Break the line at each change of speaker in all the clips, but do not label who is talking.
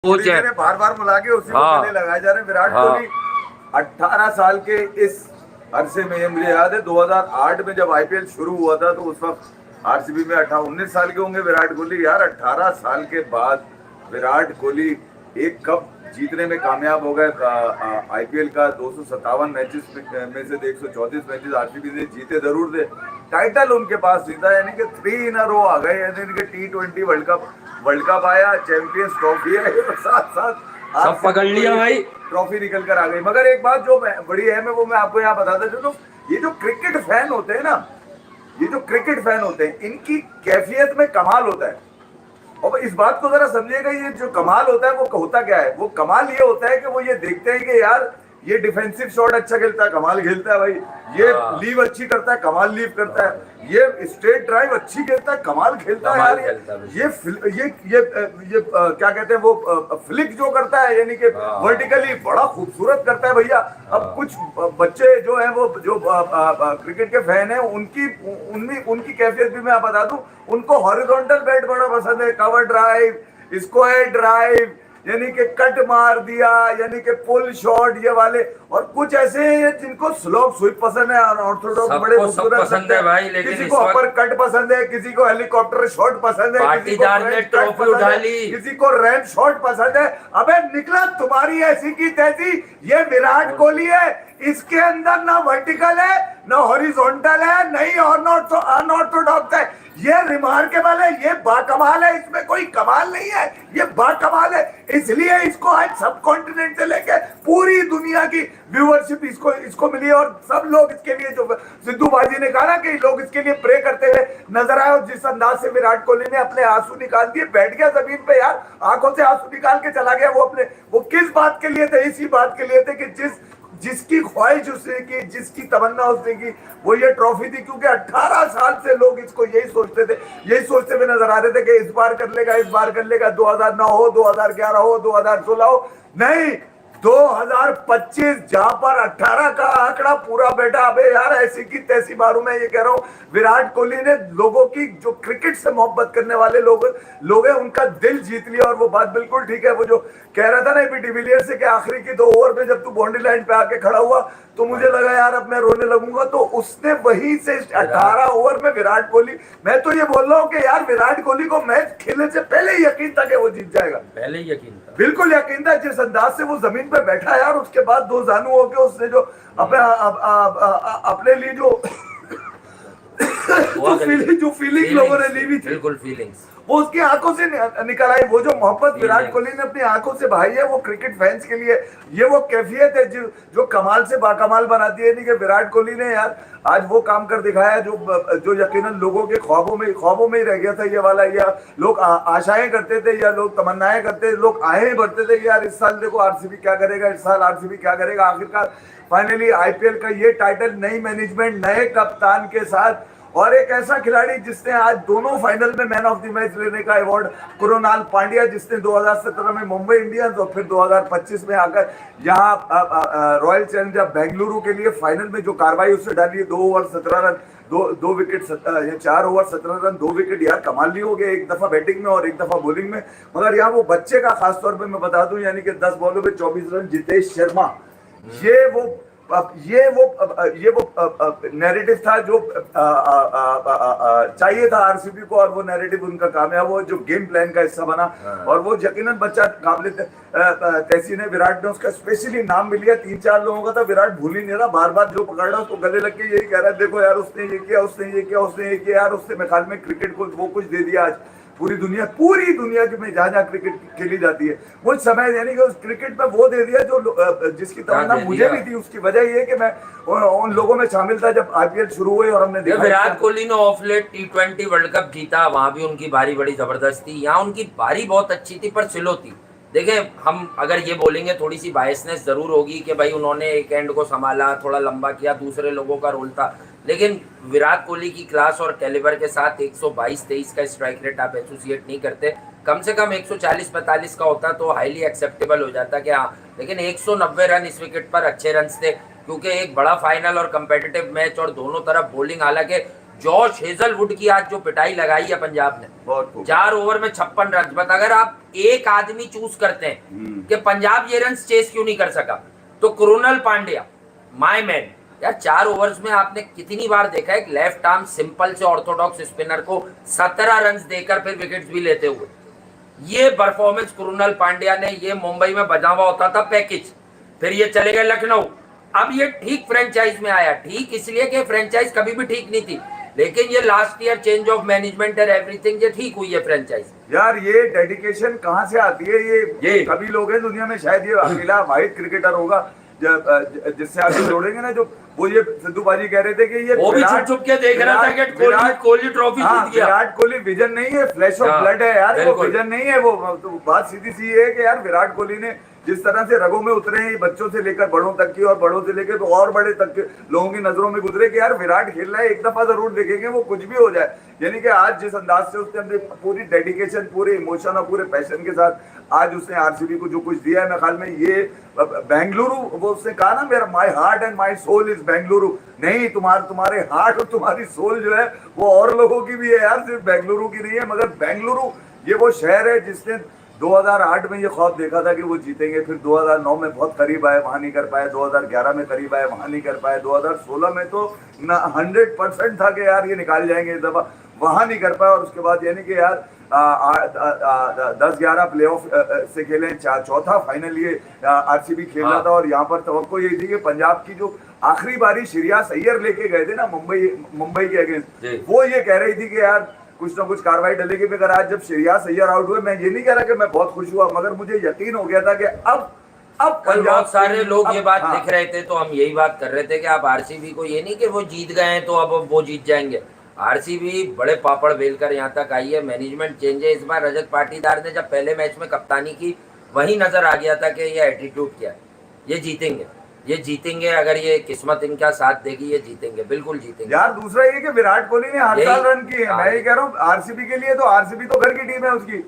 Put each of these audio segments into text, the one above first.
ने बार बार बुला के उसी को गले लगाए जा रहे हैं। विराट कोहली 18 साल के इस अरसे में, मुझे याद है 2008 में जब आईपीएल शुरू हुआ था तो उस वक्त आरसीबी में 19 साल के होंगे विराट कोहली। यार 18 साल के बाद विराट कोहली एक कप जीतने में कामयाब हो गए। आईपीएल का 257 मैचेस में से 134 मैचेस आरसीबी ने जीते जरूर थे, टाइटल उनके पास नहीं था, यानी कि 3 इन अ रो आ गए। यानी कि T20 वर्ल्ड कप आया, चैंपियंस ट्रॉफी है, साथ साथ
सब पकड़ लिया भाई,
ट्रॉफी निकल कर आ गई। मगर एक बात जो बड़ी अहम है वो मैं आपको यहाँ बताता चलूं, ये जो क्रिकेट फैन होते हैं ना, ये जो क्रिकेट फैन होते हैं, इनकी कैफियत में कमाल होता है। और इस बात को जरा समझिएगा, ये जो कमाल होता है वो होता क्या है। वो कमाल ये होता है कि वो ये देखते हैं कि यार ये डिफेंसिव शॉट अच्छा खेलता है, कमाल खेलता है भाई, ये लीव अच्छी करता है, कमाल लीव करता है, ये स्ट्रेट ड्राइव अच्छी खेलता है, कमाल खेलता है यार, ये क्या कहते हैं वो फ्लिक जो करता है, यानी कि वर्टिकली बड़ा खूबसूरत करता है भैया। अब कुछ बच्चे जो है वो जो क्रिकेट के फैन है, उनकी कैफियत भी मैं बता दूं, उनको हॉरिजॉन्टल बैट बड़ा पसंद है, कवर ड्राइव, स्क्वायर ड्राइव, यानी कि कट मार दिया, यानी कि पुल शॉट ये वाले। और कुछ ऐसे हैं जिनको स्लोप स्वीप पसंद है, ऑर्थोडॉक्स बड़े खूबसूरत
पसंद है भाई, लेकिन
किसी को अपर कट पसंद है, किसी को हेलीकॉप्टर शॉट पसंद है,
पाटीदार ने ट्रॉफी उठा ली,
किसी को रैंप शॉट पसंद है। अबे निकला तुम्हारी ऐसी की तैसी, ये विराट कोहली है, इसके अंदर ना वर्टिकल है, ना हॉरिजॉन्टल है, नहीं अनऑर्थोडॉक्स है। ये रिमार्केबल है, ये बाकमाल है, इसमें कोई कमाल नहीं है, ये बाकमाल है। इसलिए इसको आज सब कॉन्टिनेंट से लेकर पूरी दुनिया की व्यूअरशिप इसको मिली। और सब लोग इसके लिए, जो सिद्धू बाजी ने कहा ना कि लोग इसके लिए प्रे करते हुए नजर आए, और जिस अंदाज से विराट कोहली ने अपने आंसू निकाल दिए, बैठ गया जमीन पे यार, आंखों से आंसू निकाल के चला गया। वो किस बात के लिए थे? इसी बात के लिए थे कि जिसकी ख्वाहिश उसने की, जिसकी तमन्ना उसने की, वो ये ट्रॉफी थी। क्योंकि 18 साल से लोग इसको यही सोचते थे, यही सोचते हुए नजर आ रहे थे कि इस बार कर लेगा, इस बार कर लेगा, 2009 हो, 2011 हो, 2016 हो, नहीं 2025 जहां पर 18 का आंकड़ा पूरा बैठा। अबे यार ऐसी की तैसी मारूं, मैं ये कह रहा हूं, विराट कोहली ने लोगों की, जो क्रिकेट से मोहब्बत करने वाले लोग हैं, उनका दिल जीत लिया। और वो बात बिल्कुल ठीक है, वो जो कह रहा था ना एबी डिविलियर्स से कि आखिरी की 2 ओवर में जब तू बाउंड्री लाइन पे आके खड़ा हुआ तो मुझे लगा यार अब मैं रोने लगूंगा। तो उसने वहीं से 18 ओवर में विराट कोहली, मैं तो ये बोल रहा हूँ कि यार विराट कोहली को मैच खेलने से पहले ही यकीन था कि वो जीत जाएगा,
पहले ही यकीन था,
बिल्कुल यकीन था। जिस अंदाज से वो जमीन पे बैठा यार, उसके बाद 2 जानू होके उसने जो अपने लिए जो फीलिंग लोगों ने ली हुई थी,
बिल्कुल फीलिंग्स,
वो उसकी आंखों से निकल आई। वो जो मोहब्बत विराट कोहली ने अपनी आंखों से बहाई है, वो क्रिकेट फैंस के लिए ये वो कैफियत है जो कमाल से बाकमाल बनाती है। नहीं कि विराट कोहली ने यार आज वो काम कर दिखाया जो यकीनन लोगों के ख्वाबों में ही रह गया था ये वाला। या लोग आशाएं करते थे, या लोग तमन्नाएं करते थे, लोग आहें भरते थे कि यार इस साल देखो आरसीबी क्या करेगा, इस साल आरसीबी क्या करेगा। आखिरकार फाइनली आईपीएल का ये टाइटल नई मैनेजमेंट, नए कप्तान के साथ, और एक ऐसा खिलाड़ी जिसने आज दोनों फाइनल में मैन ऑफ द मैच लेने का अवार्ड, कृणाल पांड्या, जिसने 2017 में मुंबई इंडियंस और फिर 2025 में आकर यहाँ रॉयल चैलेंजर बेंगलुरु के लिए फाइनल में जो कार्रवाई उससे डाली है, 2 over 17 run, 2 wicket, 4 over 17 run, 2 wicket, यार कमाल नहीं हो गया, एक दफा बैटिंग में और एक दफा बॉलिंग में। मगर यहाँ वो बच्चे का खासतौर पर मैं बता दूं, यानी कि 10 बॉलों में 24 रन, जितेश शर्मा, ये वो नैरेटिव था जो चाहिए था आरसीबी को, और वो नैरेटिव उनका कामयाब हुआ, जो गेम प्लान का हिस्सा बना। और वो यकीनन बच्चा काबिल तहसीन है। विराट ने उसका स्पेशली नाम भी लिया, 3-4 लोगों का था, विराट भूल ही नहीं रहा, बार बार जो पकड़ रहा उसको गले लग के यही कह रहा है, देखो यार उसने ये किया, उसने ये किया, उसने ये किया, यार उसने मेरे ख्याल में क्रिकेट को वो कुछ दे दिया आज पूरी दुनिया की में जहाँ क्रिकेट खेली जाती है वो समय, यानी कि उस क्रिकेट में वो दे दिया जो जिसकी तमन्ना मुझे भी थी। उसकी वजह ये है कि मैं उन लोगों में शामिल था जब आईपीएल शुरू हुई और हमने देखा
विराट कोहली ने of late T20 world cup जीता, वहां भी उनकी बारी बड़ी जबरदस्त थी, यहाँ उनकी बारी बहुत अच्छी थी पर स्लो थी। देखें, हम अगर ये बोलेंगे थोड़ी सी बायसनेस जरूर होगी कि भाई उन्होंने एक एंड को संभाला, थोड़ा लंबा किया, दूसरे लोगों का रोल था, लेकिन विराट कोहली की क्लास और कैलिबर के साथ 122-23 का स्ट्राइक रेट आप एसोसिएट नहीं करते, कम से कम 140-45 का होता तो हाईली एक्सेप्टेबल हो जाता कि हाँ। लेकिन 190 रन इस विकेट पर अच्छे रन थे, क्योंकि एक बड़ा फाइनल और कंपेटिटिव मैच और दोनों तरफ बॉलिंग, हालांकि जॉश हेजलवुड की आज जो पिटाई लगाई है पंजाब ने,
बहुत खूब।
4 ओवर में 56 रन। बट अगर आप एक आदमी चूज करते हैं कि पंजाब ये रन चेस क्यों नहीं कर सका, तो कृणाल पांड्या, माय मैन। यार 4 ओवर्स में आपने कितनी बार देखा है लेफ्ट आर्म सिंपल से ऑर्थोडॉक्स स्पिनर को 17 रन देकर फिर विकेट्स भी लेते हुए। ये परफॉर्मेंस कृणाल पांड्या ने, ये मुंबई में बजा हुआ होता था पैकेज, फिर ये चले गए लखनऊ। अब ये ठीक फ्रेंचाइज में आया, ठीक इसलिए कि फ्रेंचाइज कभी भी ठीक नहीं थी, लेकिन ये last year change of management और एवरीथिंग ये ठीक हुई है फ्रेंचाइज।
यार ये डेडिकेशन कहाँ से आती है? ये कभी लोग हैं दुनिया में, शायद ये अकेला वाहिद क्रिकेटर होगा जिससे आप जोड़ेंगे ना, जो वो ये सिद्धू बाजी कह रहे थे कि ये
वो भी छुप छुप के देख रहा था कि कोहली ट्रॉफी जीत गया।
विराट कोहली विजन नहीं है, फ्लैश ऑफ ब्लड है यार, वो विजन नहीं है। वो तो बात सीधी सी है कि यार विराट कोहली ने जिस तरह से रगों में उतरे हैं, बच्चों से लेकर बड़ों तक की, और बड़ों से लेकर तो और बड़े तक के लोगों की नजरों में गुजरे कि यार विराट खेल रहा है, एक दफा जरूर देखेंगे, वो कुछ भी हो जाए। यानी कि आज जिस अंदाज से उसने अपने पूरी डेडिकेशन, पूरे इमोशन और पूरे पैशन के साथ आज उसने आरसीबी को जो कुछ दिया है, मैं ख्याल में ये बेंगलुरु, वो उसने कहा ना मेरा my heart and my soul is Bengaluru. नहीं, तुम्हारे हार्ट और तुम्हारी सोल जो है वो और लोगों की भी है यार, सिर्फ बेंगलुरु की नहीं है। मगर बेंगलुरु ये वो शहर है जिसने 2008 में ये ख्वाब देखा था कि वो जीतेंगे, फिर 2009 में बहुत करीब आए, वहां नहीं कर पाए, 2011 में करीब आए, वहां नहीं कर पाए, 2016 में तो 100% था कि यार ये निकाल जाएंगे इस दफा, वहां नहीं कर पाए। और उसके बाद यानी कि यार 10-11 प्लेऑफ से खेले, चौथा फाइनल ये आरसीबी खेल रहा था। और यहाँ पर तवक्को यही थी कि पंजाब की जो आखिरी बारी श्रेयस अय्यर लेके गए थे ना मुंबई के अगेंस्ट, वो ये कह रही थी कि यार कुछ ना कुछ कार्रवाई डलेगी। मगर आज जब श्रेयस अय्यर आउट हुए, मैं ये नहीं कह रहा कि मैं बहुत खुश हुआ, मगर मुझे यकीन हो गया था कि अब
कल बहुत सारे लोग ये बात
हाँ।
लिख रहे थे, तो हम यही बात कर रहे थे कि आप आरसीबी को ये नहीं कि वो जीत गए हैं तो अब वो जीत जाएंगे। आरसीबी बड़े पापड़ बेलकर यहाँ तक आई है, मैनेजमेंट चेंज है। इस बार रजत पाटीदार ने जब पहले मैच में कप्तानी की, वही नजर आ गया था कि ये एटीट्यूड क्या है, ये जीतेंगे अगर ये किस्मत इनका साथ देगी, ये जीतेंगे, बिल्कुल जीतेंगे।
यार दूसरा ये कि विराट कोहली ने हर साल रन किए हैं, मैं ये कह रहा हूँ आरसीबी के लिए, तो आरसीबी तो घर की टीम है उसकी,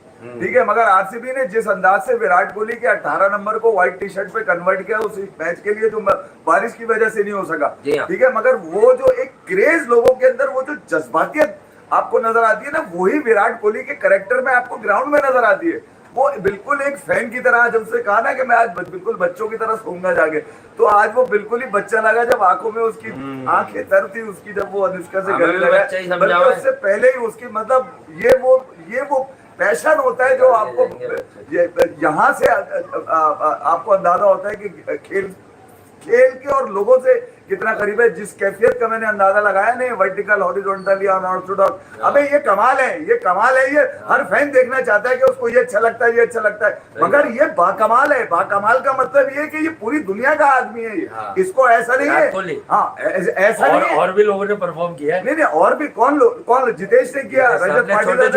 ठीक है, मगर आरसीबी ने जिस अंदाज से विराट कोहली के 18 नंबर को व्हाइट टी शर्ट पे कन्वर्ट किया उस मैच के लिए, जो बारिश की वजह से नहीं हो सका, ठीक है, मगर वो जो एक क्रेज लोगों के अंदर, वो जो जज्बातियत आपको नजर आती है ना, वही विराट कोहली के कैरेक्टर में आपको ग्राउंड में नजर आती है। वो बिल्कुल एक फैन की तरह, जब उसने कहा ना कि मैं आज बिल्कुल बच्चों की तरह सोऊंगा जाके, तो आज वो बिल्कुल ही बच्चा लगा। जब आंखों में उसकी आंखें तर थी उसकी, जब वो अनुष्का से गले लगा, बल्कि उससे पहले ही उसकी, मतलब ये वो पैशन होता है जो आपको यहाँ से आपको अंदाजा होता है कि खेल के और लोगों से कितना करीब है। जिस कैफियत का मैंने अंदाजा लगाया नहीं, वर्टिकल, हॉरिजॉन्टल या अनऑर्थोडॉक्स, अबे ये कमाल है, ये हर फैन देखना चाहता है कि उसको ये अच्छा लगता है, ये अच्छा लगता है, मगर ये बाकमाल है। बाकमाल का मतलब ये कि ये पूरी दुनिया का आदमी है, ये इसको ऐसा नहीं है, हाँ ऐसा नहीं है।
और भी लोगों ने परफॉर्म किया है,
नहीं, और भी कौन जितेश ने किया, रजत पाटीदार,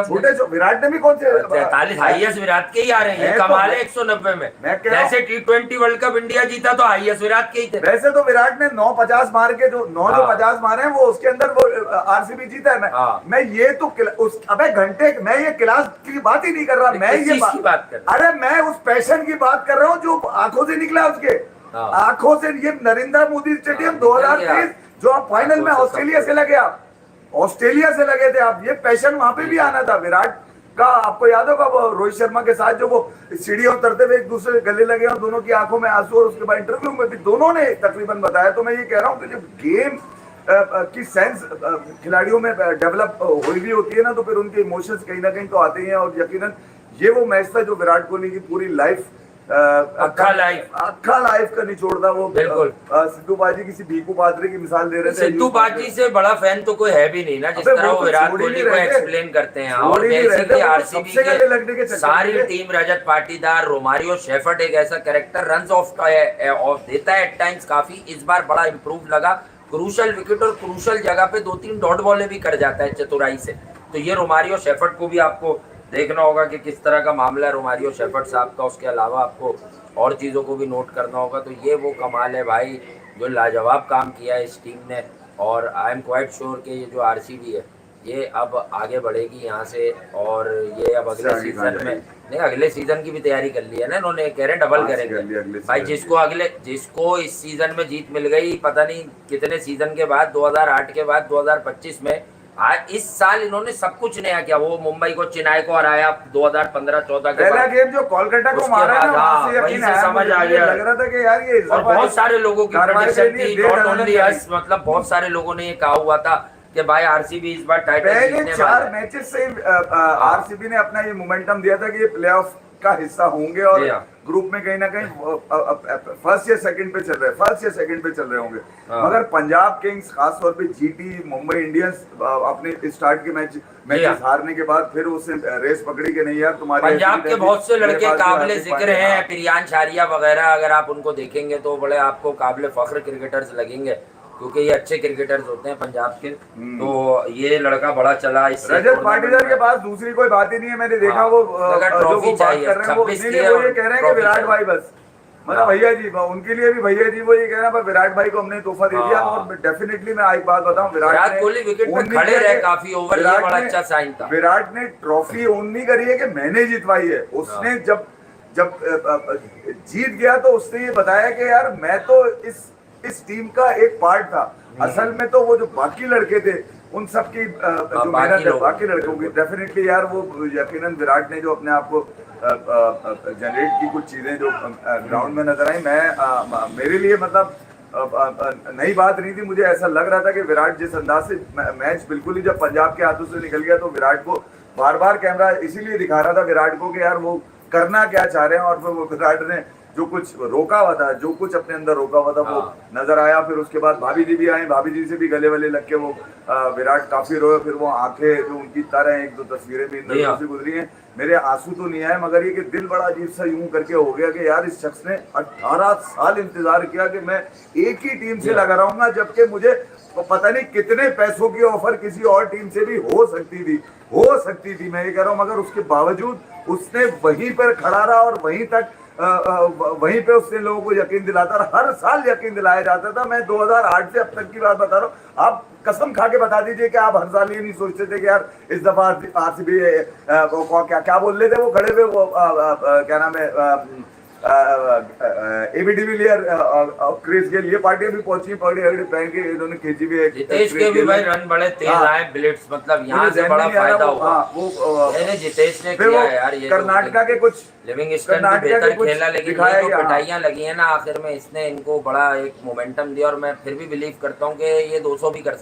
छोटे विराट ने भी कौन से
43 हाईएस्ट विराट के ही आ रहे हैं, कमाल है 190 में। जैसे T20 वर्ल्ड कप इंडिया जीता तो हाईएस्ट विराट के ही थे।
वैसे तो विराट ने 9-50 मार के, जो 50 मारे हैं, वो उसके अंदर वो आरसीबी जीता है। मैं ये तो अबे घंटे, मैं ये क्लास की बात ही नहीं कर रहा, मैं ये बात कर रहा, अरे मैं उस पैशन की बात कर रहा हूँ जो आंखों से निकला, उसके आंखों से। ये नरेंद्र मोदी स्टेडियम 2023 जो आप फाइनल में ऑस्ट्रेलिया से लगे थे आप, ये पैशन वहां पे भी आना था विराट का। आपको याद होगा वो रोहित शर्मा के साथ जो वो सीढ़ियां उतरते हुए एक दूसरे गले लगे और दोनों की आंखों में आंसू, और उसके बाद इंटरव्यू में भी दोनों ने तकरीबन बताया। तो मैं ये कह रहा हूँ कि जब गेम की सेंस खिलाड़ियों में डेवलप हुई भी होती है ना, तो फिर उनके इमोशंस कहीं ना कहीं तो आते ही हैं। और यकीनन ये वो मैच था जो विराट कोहली की पूरी लाइफ, अक्खा लाइफ का निचोड़ था वो।
बिल्कुल
सिद्धू बाजी किसी भीकू पात्रे की मिसाल दे रहे थे।
सिद्धू बाजी से बड़ा फैन तो कोई है भी नहीं ना, जिस तरह वो विराट कोहली को एक्सप्लेन करते हैं। और बेसिकली आरसीबी की सारी team, Rajat Patidar, Romario shepherd एक ऐसा कैरेक्टर रन्स ऑफ देता है एट टाइम्स काफी। इस बार बड़ा इंप्रूव लगा, क्रूशल विकेट और क्रूशल जगह पे 2-3 डॉट बॉलें भी कर जाता है चतुराई से। तो ये रोमारियो शेफर्ड को भी आपको देखना होगा कि किस तरह का मामला है रोमारियो शेफर्ड साहब का। उसके अलावा आपको और चीज़ों को भी नोट करना होगा। तो ये वो कमाल है भाई जो लाजवाब काम किया है इस टीम ने। और आई एम क्वाइट श्योर कि ये जो आरसीबी है ये अब आगे बढ़ेगी यहाँ से, और ये अब अगले
आगे
सीजन
कहाँ
में,
जाएगी?
नहीं अगले सीजन की भी तैयारी कर ली है ना इन्होंने, कह रहे डबल
हाँ, कर लिया
करेंगे
अगले
भाई।
सीजन
जिसको इस सीजन में जीत मिल गई, पता नहीं कितने सीजन के बाद, 2008 के बाद 2025 में, आज इस साल इन्होंने सब कुछ नया किया। वो मुंबई को, चेन्नई को हराया 2015-14 के
पहला
बाद,
गेम जो कोलकाता को
उसके
मारा
बाद,
ना, वहां
हाँ,
से
वहीं
यकीन
से
आया
समझ
मुझे,
आ
मुझे
गया।
लग रहा था कि यार ये इस
और
दफा
बहुत सारे लोगों की
कार्रवाई
प्रेडिक्शन
के लिए
थी,
डेढ़
नॉट
दर्जन
ओनली
करी।
अस, मतलब बहुत सारे लोगों ने ये कहा हुआ था कि भाई आरसीबी इस बार टाइटल
पहले
जीतने वाला
4
है।
मैचेस से आरसीबी ने अपना ये मोमेंटम दिया था कि ये प्लेऑफ का हिस्सा होंगे और
जी हाँ।
ग्रुप में कहीं ना कहीं फर्स्ट या सेकंड पे चल रहे होंगे।
हाँ।
मगर पंजाब किंग्स, खासतौर पे जीटी, मुंबई इंडियंस अपने स्टार्ट के मैचेस
हाँ।
हारने के बाद फिर उसने रेस पकड़ी कि नहीं यार तुम्हारी
पंजाब
ऐसी
के बहुत से
मेरे
लड़के
पास भी
काबिले
हार्दिक
जिक्र
पांड्या,
हैं,
हाँ।
प्रियांश आर्या वगैरह, अगर आप उनको देखेंगे तो बड़े आपको काबिले फख्र क्रिकेटर्स लगेंगे, क्योंकि ये अच्छे क्रिकेटर्स होते हैं पंजाब के। तो ये लड़का बड़ा चला इससे।
रजत पाटीदार के पास दूसरी कोई बात ही नहीं है। मैंने देखा
हाँ,
वो
लगा
जो
ट्रॉफी
वो बात
चाहिए,
कर रहे हैं वो
26
नहीं,
की है
वो
और
ये कह रहे हैं कि
ट्रॉफी
विराट
चाहिए।
भाई बस, मतलब
हाँ।
भैया जी, उनके लिए भी भैया जी वो ये कह रहे हैं पर विराट भाई को हमने तोहफा दे दिया।
हाँ।
और डेफिनेटली मैं एक बात बताऊं,
विराट कोहली विकेट पे खड़े रहे काफी ओवर, ये बड़ा अच्छा साइन था।
विराट ने ट्रॉफी ओन नहीं करी है कि मैंने जितवाई है, उसने
हाँ।
जब जब जीत गया तो उसने ये बताया कि यार मैं तो इस टीम का एक पार्ट था। असल में तो वो जो बाकी लड़के थे उन सब की जो मेहनत है बाकी लड़कों की, डेफिनेटली यार वो यकीनन विराट ने जो अपने आप को जनरेट की कुछ चीजें जो ग्राउंड में नजर आई, मेरे लिए मतलब नई बात नहीं थी। मुझे ऐसा लग रहा था कि विराट जिस अंदाज से मैच बिल्कुल ही जब पंजाब के हाथों से निकल गया तो विराट को बार बार कैमरा इसीलिए दिखा रहा था विराट को कि यार वो करना क्या चाह रहे हैं। और फिर वो विराट ने जो कुछ रोका हुआ था, जो कुछ अपने अंदर रोका हुआ था वो नजर आया। फिर उसके बाद भाभी जी भी आई, भाभी जी से भी गले वले लग के वो विराट काफी रोए। फिर वो आंखें जो उनकी तर हैं, एक दो तस्वीरें भी नजरों से गुजरी हैं। मेरे आंसू तो नहीं आए, मगर ये कि दिल बड़ा अजीब सा यूं करके हो गया कि यार इस शख्स ने 18 साल इंतजार किया कि मैं एक ही टीम से लगा रहूंगा, जबकि मुझे पता नहीं कितने पैसों की ऑफर किसी और टीम से भी हो सकती थी मैं ये कह रहा हूँ। मगर उसके बावजूद उसने वहीं पर खड़ा रहा और वहीं तक वहीं पे उसने लोगों को यकीन दिलाता रहा। हर साल यकीन दिलाया जाता था। मैं 2008 से अब तक की बात बता रहा हूँ, आप कसम खा के बता दीजिए कि आप हर साल ये नहीं सोचते थे कि यार इस दफा आरसीबी क्या बोल रहे थे वो खड़े हुए, वो क्या नाम है, एबी डिविलियर क्रिस गेल, ये पार्टियां भी पहुंची, पगड़ी अगड़ी पहन के इन्होंने खींची भी है।
जितेश के भी भाई रन बड़े तेज आए, ब्लिट्स, मतलब यहाँ से बड़ा फायदा हुआ। जितेश ने किया है यार। ये
कर्नाटका के कुछ
लिविंगस्टन भी बेहतर खेला, लेकिन ये जो पिटाइयां लगी है ना आखिर में, इसने इनको बड़ा एक मोमेंटम दिया। और मैं फिर भी बिलीव करता हूँ कि ये 200 भी कर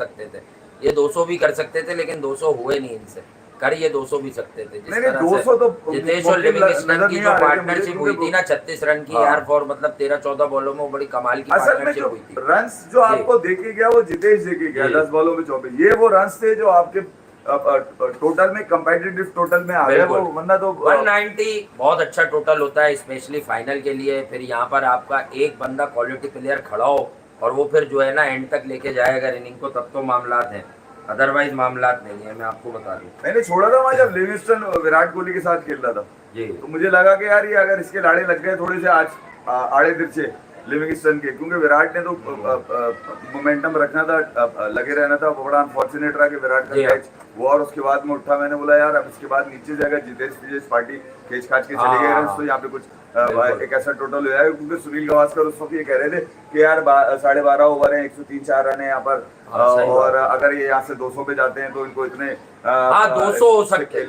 सकते थे, लेकिन 200 हुए नहीं इनसे। कर ये 200 भी सकते थे। जिस तरह
200 तो
जितेश और लिविंगस्टन की जो पार्टनरशिप हुई थी ना 36 रन की यार, फॉर मतलब 13-14 बॉलों में, वो बड़ी कमाल की पार्टनरशिप हुई थी।
रन्स जो आपको देके गया वो जितेश देके गया 10 बॉलों में 24, ये वो रन्स थे जो आपके टोटल में कंपेटिटिव टोटल में आ गए। वो वरना तो
190 बहुत अच्छा टोटल होता है, स्पेशली फाइनल के लिए। फिर यहाँ पर आपका एक बंदा क्वालिटी प्लेयर खड़ा हो और वो फिर जो है ना एंड तक लेके जाए अगर इनिंग को, तब तो मामलात हैं, अदरवाइज मामलात नहीं है। मैं आपको बता दूं,
मैंने छोड़ा था वहां जब लिविंगस्टन विराट कोहली के साथ खेल रहा था
जी,
तो मुझे लगा कि यार ये अगर इसके लाड़े लग गए थोड़े से आज आड़े तिरछे लिविंगस्टन के, क्योंकि विराट ने तो मोमेंटम रखना था, लगे रहना था। बड़ा अनफॉर्चुनेट रहा कि विराट का कैच वो, और उसके बाद में उठा। मैंने बोला यार अब इसके बाद नीचे जाएगा जितेश पार्टी खींच खाच के चले गए, तो यहाँ पे कुछ एक ऐसा टोटल हो जाएगा। क्योंकि सुनील गावस्कर उस वक्त ये कह रहे थे कि यार 12.5 ओवर है, 103-4 रन है यहाँ पर, और अगर ये यहाँ से 200 पे जाते हैं तो इनको इतने
200 हो सकते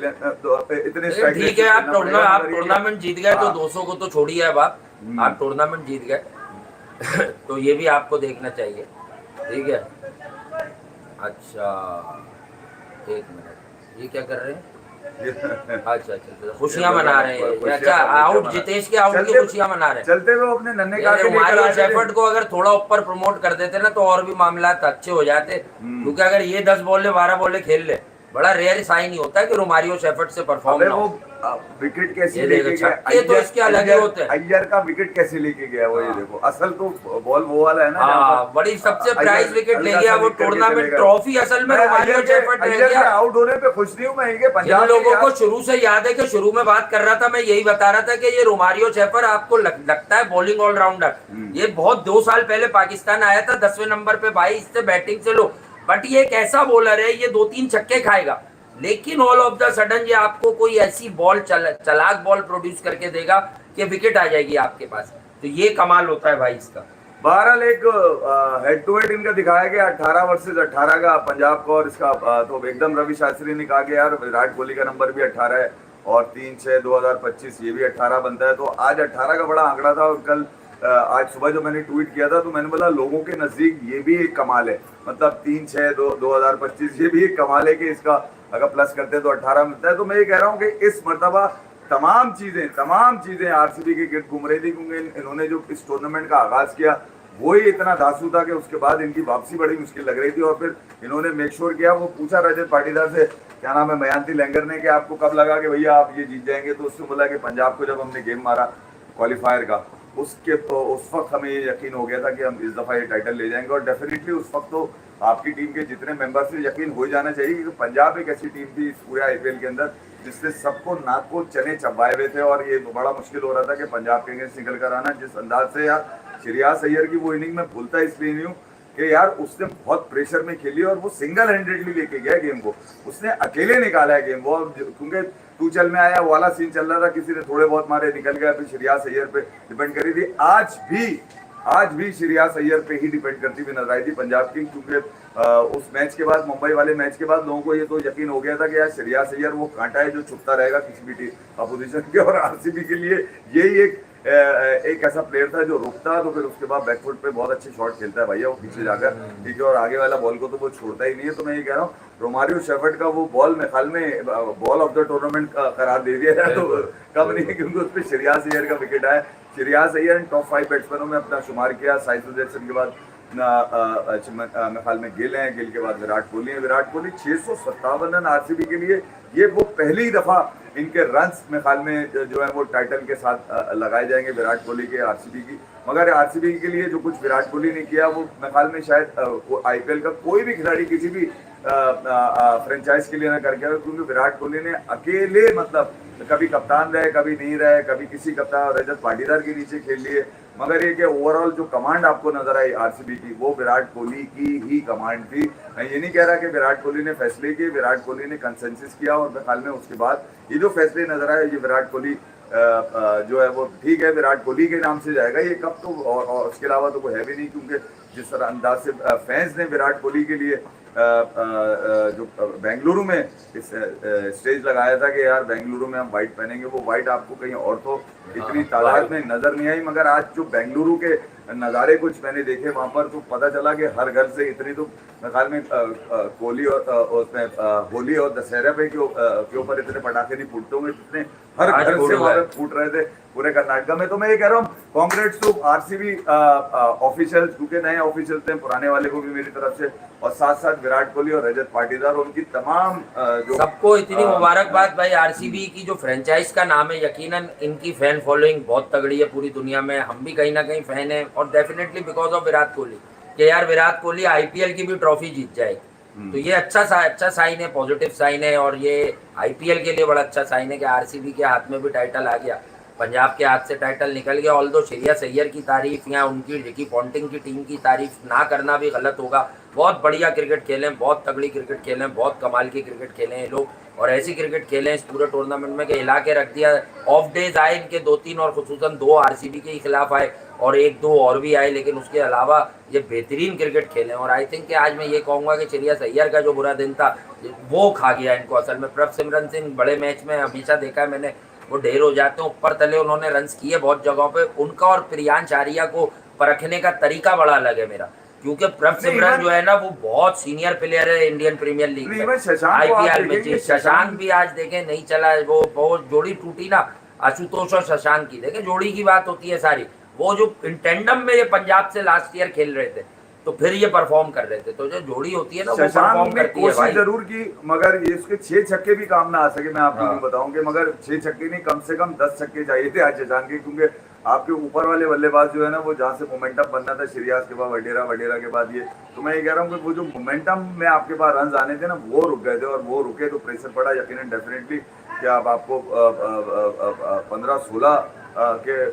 इतने
ठीक है। आप टूर्नामेंट जीत गए तो 200 को तो छोड़िए अब आप टूर्नामेंट जीत गए तो ये भी आपको देखना चाहिए, ठीक है। अच्छा एक मिनट, ये क्या कर रहे हैं? अच्छा खुशियां मना रहे हैं। अच्छा आउट, जितेश के आउट की खुशियां मना रहे हैं।
चलते हुए अपने नन्हे काके
मारियो शेफर्ड को अगर थोड़ा ऊपर प्रमोट कर देते ना तो और भी मामला अच्छे हो जाते। क्योंकि अगर ये 10 बॉले 12 बॉले खेल ले, बड़ा रेयर साइन ही होता है कि रोमारियो शेफर्ड से परफॉर्म ना हो।
विकेट कैसे लेके गया,
ये तो इसके अलग ही होते हैं।
अय्यर का विकेट कैसे लेके गया वो, ये देखो असल तो बॉल वो वाला है ना,
बड़ी सबसे प्राइज विकेट ले गया वो, टूर्नामेंट ट्रॉफी असल में रोमारियो शेफर्ड ले गया।
आउट होने पे खुश नहीं हूं मैं, ये पंजाब
लोगों को शुरू से याद है कि शुरू में बात कर रहा था, मैं यही बता रहा था कि ये रोमारियो शेफर्ड आपको लगता है बॉलिंग ऑलराउंडर, ये बहुत 2 साल पहले पाकिस्तान आया था 10वें नंबर पे, भाई इससे बैटिंग से लो बट ये एक ऐसा बॉलर है, ये 2-3 छक्के खाएगा, लेकिन ऑल ऑफ द सडन ये आपको कोई ऐसी बॉल चलाक बॉल प्रोड्यूस करके देगा कि विकेट आ जाएगी आपके पास। तो ये कमाल होता है भाई इसका।
बहरहाल एक हेड टू हेड इनका दिखाया गया 18 वर्सेस 18 का पंजाब को, और इसका तो एकदम रवि शास्त्री ने कहा कि यार विराट कोहली का नंबर भी 18 है और 3-6-2025 ये भी 18 बनता है। तो आज 18 का बड़ा आंकड़ा था, और कल आज सुबह जो मैंने ट्वीट किया था तो मैंने बोला लोगों के नजदीक ये भी एक कमाल है, मतलब 3-6-2025 ये भी एक कमाल है कि इसका अगर प्लस करते हैं तो 18 मिलता है। तो मैं ये कह रहा हूँ कि इस मर्तबा तमाम चीजें आरसीबी के गिर्द घूम रही थी, क्योंकि इन्होंने जो इस टूर्नामेंट का आगाज किया वो ही इतना धांसू था कि उसके बाद इनकी वापसी बड़ी मुश्किल लग रही थी। और फिर इन्होंने मेक श्योर किया, वो पूछा रजत पाटीदार से, क्या नाम है, मयांती लैंगर ने, कि आपको कब लगा कि भैया आप ये जीत जाएंगे? तो उसने बोला कि पंजाब को जब हमने गेम मारा क्वालिफायर का उस वक्त हमें ये यकीन हो गया था कि हम इस दफा ये टाइटल ले जाएंगे। और डेफिनेटली उस वक्त तो आपकी टीम के जितने मेंबर्स से यकीन हो जाना चाहिए, क्योंकि पंजाब एक ऐसी टीम थी इस पूरे आईपीएल के अंदर जिससे सबको नाक को चने चबाए हुए थे, और ये बड़ा मुश्किल हो रहा था कि पंजाब के अगेंस्ट निकल कर आना। जिस अंदाज से यार श्रेयस अय्यर की वो इनिंग में भूलता इसलिए नहीं हूँ कि यार उसने बहुत प्रेशर में खेली और वो सिंगल हैंडेडली लेके गया गेम को, उसने अकेले निकाला है गेम वो, क्योंकि तू चल में आया वाला सीन चल रहा था, किसी ने थोड़े बहुत मारे निकल गया, फिर श्रेयस अय्यर पे डिपेंड करी थी। आज भी श्रेयस अय्यर पे ही डिपेंड करती हुई नजर आई थी पंजाब की, क्योंकि उस मैच के बाद, मुंबई वाले मैच के बाद लोगों को ये तो यकीन हो गया था कि यार श्रेयस अय्यर वो कांटा है जो छुपता रहेगा किसी भी अपोजिशन के, और आरसीबी के लिए यही एक ऐसा प्लेयर था जो रुकता तो फिर उसके बाद बैकफुट पे बहुत अच्छे शॉट खेलता है भैया वो पीछे जाकर, ठीक है, और आगे वाला बॉल को तो वो छोड़ता ही नहीं है। तो मैं ये कह रहा हूँ रोमारियो शेफर्ड का वो बॉल मेरे ख्याल में बॉल ऑफ द टूर्नामेंट करार दे दिया है, तो कम नहीं है, क्योंकि उस पर श्रेयस अय्यर का विकेट आया। श्रेयस अय्यर ने टॉप 5 बैट्समैनों में अपना शुमार किया, साई सुदर्शन के बाद मेरे ख्याल में गिल है, गिल के बाद विराट कोहली है। विराट कोहली 657 रन आरसीबी के लिए, ये वो पहली दफा इनके रन्स मेरे ख्याल में जो है वो टाइटल के साथ लगाए जाएंगे विराट कोहली के आरसीबी की। मगर आरसीबी के लिए जो कुछ विराट कोहली ने किया वो मेरे ख्याल में शायद आईपीएल का कोई भी खिलाड़ी किसी भी फ्रेंचाइज के लिए ना करके, क्योंकि विराट कोहली ने अकेले, मतलब कभी कप्तान रहे, कभी नहीं रहे, कभी किसी कप्तान रजत पाटीदार के नीचे खेल लिए, मगर ये कि ओवरऑल जो कमांड आपको नजर आई आरसीबी की वो विराट कोहली की ही कमांड थी। मैं ये नहीं कह रहा कि विराट कोहली ने फैसले किए, विराट कोहली ने कंसेंसस किया, और मेरे ख्याल में उसके बाद ये जो फैसले नजर आए ये विराट कोहली जो है वो ठीक है विराट कोहली के नाम से जाएगा ये कप, तो और उसके अलावा तो कोई है भी नहीं, क्योंकि जिस तरह अंदाज से फैंस ने विराट कोहली के लिए जो बेंगलुरु में इस स्टेज लगाया था कि यार बेंगलुरु में हम वाइट पहनेंगे, वो वाइट आपको कहीं और तो इतनी तादाद में नजर नहीं आई, मगर आज जो बेंगलुरु के नज़ारे कुछ मैंने देखे वहां पर तो पता चला कि हर घर से इतनी, तो मेरे ख्याल में कोहली और उसमें होली और दशहरा पे के ऊपर इतने पटाखे नहीं फूटते होंगे जितने हर घर से वहां पे फूट रहे थे पूरे कर्नाटका में। तो मैं ये कह रहा हूँ कांग्रेट्स टू आरसीबी ऑफिशियल, क्योंकि नए ऑफिशियल थे, पुराने वाले को भी मेरी तरफ से, और साथ साथ विराट कोहली और रजत पाटीदार और उनकी तमाम जो
सबको इतनी मुबारकबाद भाई। आरसीबी की जो फ्रेंचाइज का नाम है, यकीनन इनकी फैन फॉलोइंग बहुत तगड़ी है पूरी दुनिया में, हम भी कहीं ना कहीं फैन है, और definitely because of Virat Kohli कि यार विराट कोहली आईपीएल की भी ट्रॉफी जीत जाएगी, तो ये अच्छा साइन है, पॉजिटिव साइन है, और ये आईपीएल के लिए बड़ा अच्छा साइन है कि आरसीबी के हाथ में भी टाइटल आ गया, पंजाब के हाथ से टाइटल निकल गया। ऑल्दो श्रेयस अय्यर की तारीफ या उनकी रिकी पॉन्टिंग की टीम की तारीफ ना करना भी गलत होगा, बहुत बढ़िया क्रिकेट खेले, बहुत तगड़ी क्रिकेट खेले, बहुत कमाल की क्रिकेट खेले ये लोग, और ऐसी क्रिकेट खेले इस पूरे टूर्नामेंट में कि हिला के रख दिया। ऑफ डेज आए इनके 2-3 और खुसूसन 2 आरसीबी के खिलाफ आए और 1-2 और भी आए, लेकिन उसके अलावा ये बेहतरीन क्रिकेट खेले। और आई थिंक कि आज मैं ये कहूँगा कि श्रेयस अय्यर का जो बुरा दिन था वो खा गया इनको असल में। प्रभसिमरन सिंह बड़े मैच में हमेशा देखा है मैंने, वो ढेर हो जाते हैं ऊपर तले, उन्होंने रन्स किए बहुत जगहों पे, उनका और प्रियांश आर्या को परखने का तरीका बड़ा अलग है मेरा, क्योंकि प्रभसिमरन जो है ना वो बहुत सीनियर प्लेयर है इंडियन प्रीमियर लीग में, आईपीएल में। शशांक भी आज देखें नहीं चला, वो जोड़ी टूटी ना आशुतोष और शशांक की, देखें जोड़ी की बात होती है सारी, वो जो इन टेंडम में ये पंजाब से लास्ट ईयर खेल रहे थे तो फिर ये परफॉर्म कर रहे थे, तो जो जोड़ी होती है ना वो परफॉर्म करती है भाई।
जरूर की, मगर ये इसके 6 छक्के भी काम ना आ सके, मैं आपको बताऊं कि मगर 6 छक्के नहीं कम से कम 10 छक्के चाहिए थे आज शशांक के, क्योंकि आपके ऊपर वाले बल्लेबाज जो है ना वो जहाँ से मोमेंटम बनना था श्रेयस के बाद वडेरा के बाद ये, तो मैं ये कह रहा हूँ कि वो जो मोमेंटम में आपके पास रन आने थे ना वो रुक गए थे, और वो रुके तो प्रेशर पड़ा यकीनन डेफिनेटली कि अब आपको 15-16 के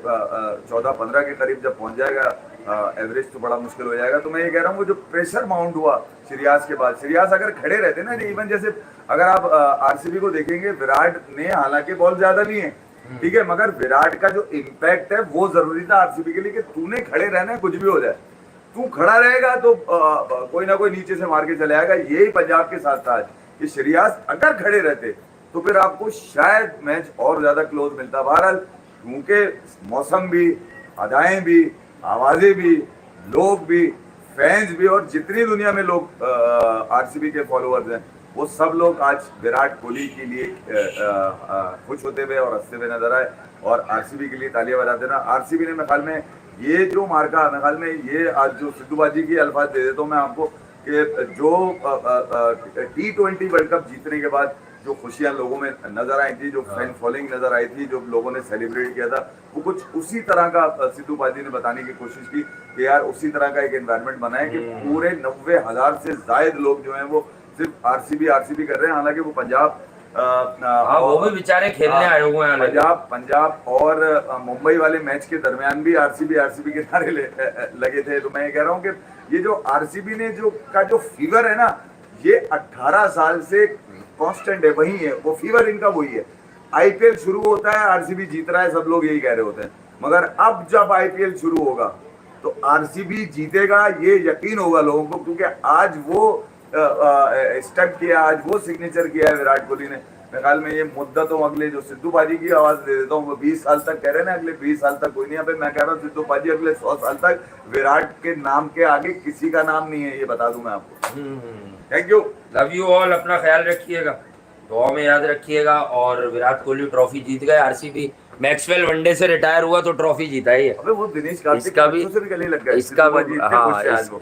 14-15 के करीब जब पहुंच जाएगा एवरेज तो बड़ा मुश्किल हो जाएगा। तो मैं ये कह रहा हूँ वो जो प्रेशर माउंट हुआ श्रेयस के बाद, श्रेयस अगर खड़े रहते ना, इवन जैसे अगर आप आरसीबी को देखेंगे, विराट ने हालांकि बॉल ज्यादा लिए ठीक है, मगर विराट का जो इम्पैक्ट है वो जरूरी था आरसीबी के लिए कि तूने खड़े रहना है, कुछ भी हो जाए तू खड़ा रहेगा तो कोई ना कोई नीचे से मार के चले आएगा। यही पंजाब के साथ था आज कि श्रेयस अगर खड़े रहते तो फिर आपको शायद मैच और ज्यादा क्लोज मिलता। बहरहाल क्योंकि मौसम भी, अदाएं भी, आवाजें भी, लोग भी, फैंस भी और जितनी दुनिया में लोग आरसीबी के फॉलोअर्स हैं वो सब लोग आज विराट कोहली के लिए खुश होते हुए और हंसते हुए नजर आए और आरसीबी के लिए तालियां बजाते ना। आरसीबी ने मेरे ख्याल में ये जो मार्का, मेरे ख्याल में ये आज जो सिद्धू बाजी की अल्फाज दे देता हूँ मैं आपको कि जो T20 वर्ल्ड कप जीतने के बाद जो खुशियां लोगों में नजर आई थी, जो फैन फॉलोइंग नजर आई थी, जो लोगों ने सेलिब्रेट किया था, वो कुछ उसी तरह का सिद्धू बाजी ने बताने की कोशिश की कि यार उसी तरह का एक एनवायरनमेंट बनाए कि पूरे 90,000 से जायद लोग जो हैं वो सिर्फ आरसीबी कर रहे हैं। हालांकि वो पंजाब
वो भी बेचारे खेलने आए हुए हैं।
पंजाब और मुंबई वाले मैच के दरमियान भी आरसीबी के नारे लगे थे। तो मैं ये कह रहा हूँ कि ये जो आरसीबी ने जो फीवर है ना, ये 18 साल से कांस्टेंट है, वही है वो फीवर, इनका वही है। आईपीएल शुरू होता है, आरसीबी जीत रहा है, सब लोग यही कह रहे होते हैं, मगर अब जब आईपीएल शुरू होगा तो आरसीबी जीतेगा, ये यकीन होगा लोगों को, क्योंकि आज वो स्टेप किया, आज वो सिग्नेचर किया है विराट कोहली ने। मेरे ख्याल में ये मुद्दा तो अगले, जो सिद्धू बाजी की आवाज दे देता हूँ, वो 20 साल तक कह रहे हैं ना, अगले 20 साल तक कोई नहीं। यहाँ पे मैं कह रहा हूँ सिद्धू बाजी अगले 100 साल तक विराट के नाम के आगे किसी का नाम नहीं है, ये बता दूं मैं आपको। Thank you,
love you all, अपना ख्याल रखिएगा, दुआ में याद रखिएगा। और विराट कोहली ट्रॉफी जीत गए, आरसीबी। मैक्सवेल वनडे से रिटायर हुआ तो ट्रॉफी जीता ही है।
अबे वो दिनेश कार्तिक
इसका भी
गले लग गया,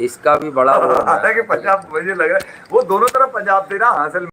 इसका भी बड़ा
हालांकि पंजाब मुझे लग रहा है वो दोनों तरफ पंजाब थे ना हासिल।